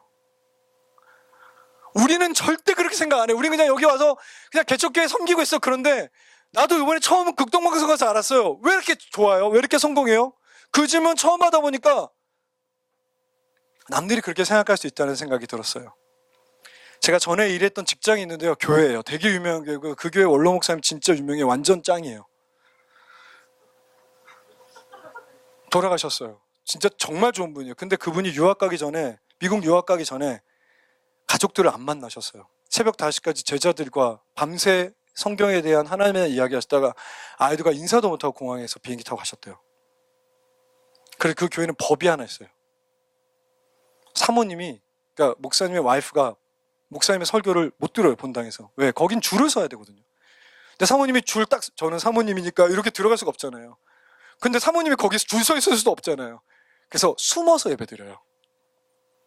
우리는 절대 그렇게 생각 안 해요. 우리는 그냥 여기 와서 그냥 개척교회 섬기고 있어. 그런데 나도 이번에 처음 극동방송 가서 알았어요. 왜 이렇게 좋아요? 왜 이렇게 성공해요? 그 질문 처음 하다 보니까 남들이 그렇게 생각할 수 있다는 생각이 들었어요. 제가 전에 일했던 직장이 있는데요. 교회예요. 되게 유명한 교회고, 그 교회 원로 목사님 진짜 유명해요. 완전 짱이에요. 돌아가셨어요. 진짜 정말 좋은 분이에요. 근데 그분이 미국 유학 가기 전에 가족들을 안 만나셨어요. 새벽 5시까지 제자들과 밤새 성경에 대한 하나님의 이야기 하시다가 아이들과 인사도 못하고 공항에서 비행기 타고 가셨대요. 그래서 그 교회는 법이 하나 있어요. 사모님이, 그러니까 목사님의 와이프가 목사님의 설교를 못 들어요, 본당에서. 왜? 거긴 줄을 서야 되거든요. 근데 사모님이 저는 사모님이니까 이렇게 들어갈 수가 없잖아요. 근데 사모님이 거기서 줄 서 있을 수도 없잖아요. 그래서 숨어서 예배 드려요.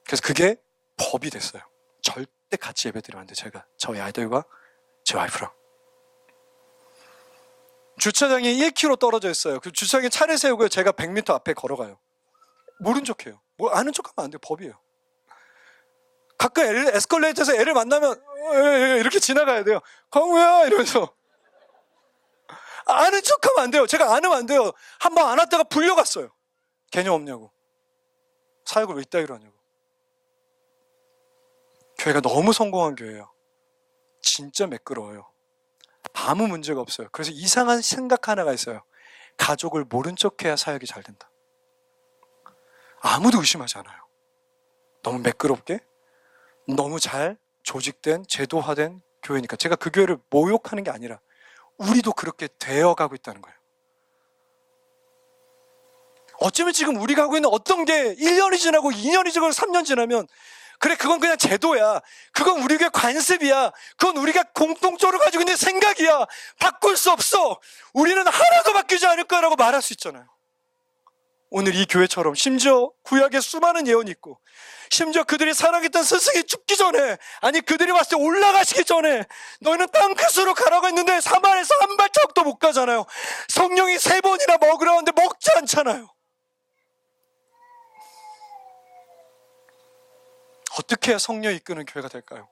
그래서 그게 법이 됐어요. 절대 같이 예배 드리면 안 돼요. 저희 아이들과 제 와이프랑. 주차장이 1km 떨어져 있어요. 그 주차장에 차를 세우고 제가 100m 앞에 걸어가요. 모른 척해요. 아는 척하면 안 돼요. 법이에요. 가끔 에스컬레이터에서 애를 만나면 이렇게 지나가야 돼요. 강우야 이러면서. 아는 척하면 안 돼요. 제가 안 하면 안 돼요. 한 번 안 왔다가 불려갔어요. 개념 없냐고. 사역을 왜 이따위로 하냐고. 교회가 너무 성공한 교회예요. 진짜 매끄러워요. 아무 문제가 없어요. 그래서 이상한 생각 하나가 있어요. 가족을 모른 척해야 사역이 잘 된다. 아무도 의심하지 않아요. 너무 매끄럽게, 너무 잘 조직된, 제도화된 교회니까. 제가 그 교회를 모욕하는 게 아니라 우리도 그렇게 되어가고 있다는 거예요. 어쩌면 지금 우리가 하고 있는 어떤 게 1년이 지나고 2년이 지나고 3년 지나면 그래, 그건 그냥 제도야. 그건 우리에게 관습이야. 그건 우리가 공통적으로 가지고 있는 생각이야. 바꿀 수 없어. 우리는 하나도 바뀌지 않을 거라고 말할 수 있잖아요. 오늘 이 교회처럼 심지어 구약에 수많은 예언이 있고, 심지어 그들이 사랑했던 스승이 죽기 전에, 아니 그들이 왔을 때 올라가시기 전에 너희는 땅 끝으로 가라고 했는데 사마리아에서 한 발자국도 못 가잖아요. 성령이 3번이나 먹으라고 하는데 먹지 않잖아요. 어떻게 해야 성령이 이끄는 교회가 될까요?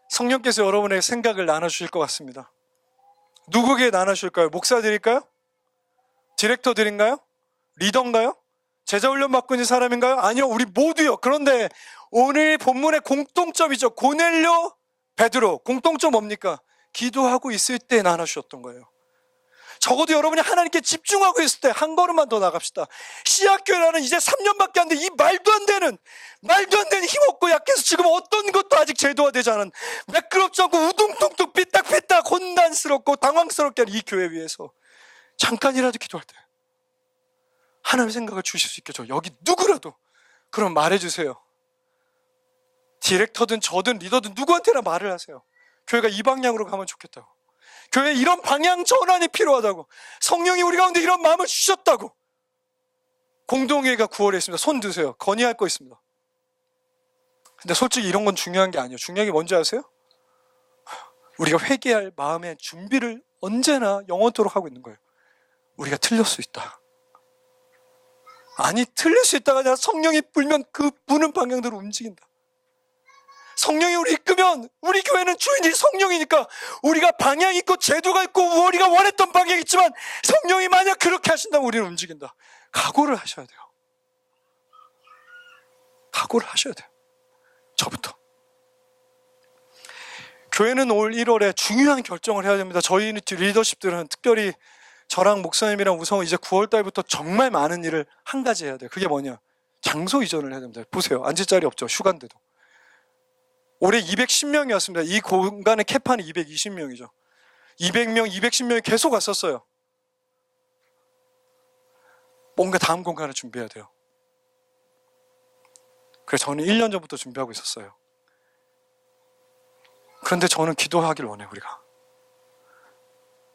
성령께서 여러분의 생각을 나눠주실 것 같습니다. 누구에게 나눠주실까요? 목사들일까요? 디렉터들인가요? 리더인가요? 제자훈련 받고 있는 사람인가요? 아니요, 우리 모두요. 그런데 오늘 본문의 공통점이죠. 고넬료, 베드로. 공통점 뭡니까? 기도하고 있을 때 나눠주셨던 거예요. 적어도 여러분이 하나님께 집중하고 있을 때 한 걸음만 더 나갑시다. 씨앗교회라는 이제 3년밖에 안 돼. 이 말도 안 되는 힘없고 약해서 지금 어떤 것도 아직 제도화되지 않은, 매끄럽지 않고 우둥퉁퉁 삐딱삐딱 혼란스럽고 당황스럽게 하는 이 교회 위해서 잠깐이라도 기도할 때 하나님의 생각을 주실 수 있겠죠. 여기 누구라도 그럼 말해주세요. 디렉터든 저든 리더든 누구한테나 말을 하세요. 교회가 이 방향으로 가면 좋겠다고. 교회에 이런 방향 전환이 필요하다고. 성령이 우리 가운데 이런 마음을 주셨다고. 공동회의가 9월에 있습니다. 손 드세요. 건의할 거 있습니다. 근데 솔직히 이런 건 중요한 게 아니에요. 중요한 게 뭔지 아세요? 우리가 회개할 마음의 준비를 언제나 영원토록 하고 있는 거예요. 우리가 틀릴 수 있다. 아니, 틀릴 수 있다가 아니라 성령이 불면 그 부는 방향대로 움직인다. 성령이 우리 이끄면 우리 교회는 주인이 성령이니까 우리가 방향이 있고 제도가 있고 우리가 원했던 방향이 있지만 성령이 만약 그렇게 하신다면 우리는 움직인다. 각오를 하셔야 돼요. 각오를 하셔야 돼요. 저부터. 교회는 올 1월에 중요한 결정을 해야 됩니다. 저희 리더십들은 특별히 저랑 목사님이랑 우성 이제 9월 달부터 정말 많은 일을 한 가지 해야 돼요. 그게 뭐냐? 장소 이전을 해야 됩니다. 보세요. 앉을 자리 없죠. 휴가인데도. 올해 210명이었습니다. 이 공간의 캐파는 220명이죠. 200명, 210명이 계속 왔었어요. 뭔가 다음 공간을 준비해야 돼요. 그래서 저는 1년 전부터 준비하고 있었어요. 그런데 저는 기도하길 원해요, 우리가.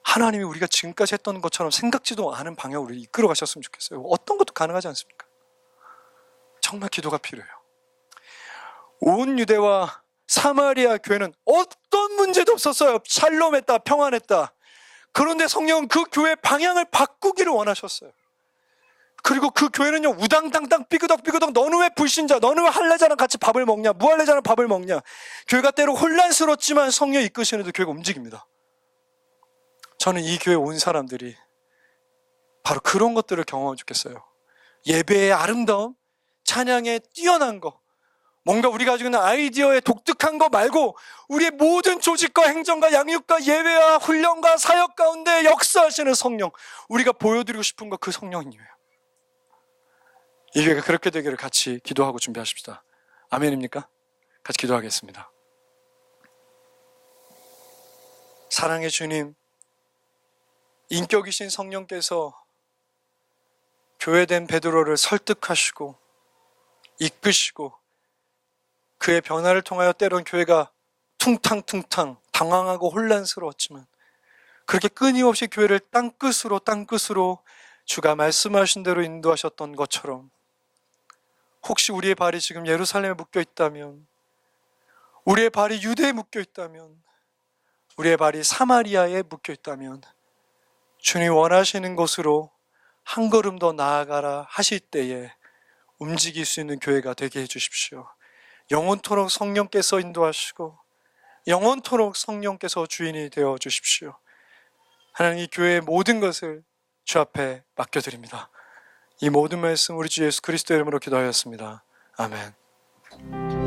하나님이 우리가 지금까지 했던 것처럼 생각지도 않은 방향으로 이끌어 가셨으면 좋겠어요. 어떤 것도 가능하지 않습니까? 정말 기도가 필요해요. 온 유대와 사마리아 교회는 어떤 문제도 없었어요. 샬롬했다, 평안했다. 그런데 성령은 그 교회의 방향을 바꾸기를 원하셨어요. 그리고 그 교회는요, 우당탕탕 삐그덕삐그덕, 너는 왜 불신자, 너는 왜 할례자랑 같이 밥을 먹냐, 무할례자랑 밥을 먹냐. 교회가 때로 혼란스럽지만 성령이 이끄시는 데 교회가 움직입니다. 저는 이 교회 온 사람들이 바로 그런 것들을 경험하면 좋겠어요. 예배의 아름다움, 찬양의 뛰어난 거, 뭔가 우리가 가지고 있는 아이디어의 독특한 거 말고 우리의 모든 조직과 행정과 양육과 예배와 훈련과 사역 가운데 역사하시는 성령, 우리가 보여드리고 싶은 거 그 성령이에요. 이 교회가 그렇게 되기를 같이 기도하고 준비하십시다. 아멘입니까? 같이 기도하겠습니다. 사랑의 주님, 인격이신 성령께서 교회된 베드로를 설득하시고 이끄시고 그의 변화를 통하여 때론 교회가 퉁탕퉁탕 당황하고 혼란스러웠지만 그렇게 끊임없이 교회를 땅끝으로 주가 말씀하신 대로 인도하셨던 것처럼 혹시 우리의 발이 지금 예루살렘에 묶여 있다면, 우리의 발이 유대에 묶여 있다면, 우리의 발이 사마리아에 묶여 있다면 주님 원하시는 곳으로 한 걸음 더 나아가라 하실 때에 움직일 수 있는 교회가 되게 해주십시오. 영원토록 성령께서 인도하시고 영원토록 성령께서 주인이 되어 주십시오. 하나님, 이 교회의 모든 것을 주 앞에 맡겨드립니다. 이 모든 말씀 우리 주 예수 그리스도의 이름으로 기도하였습니다. 아멘.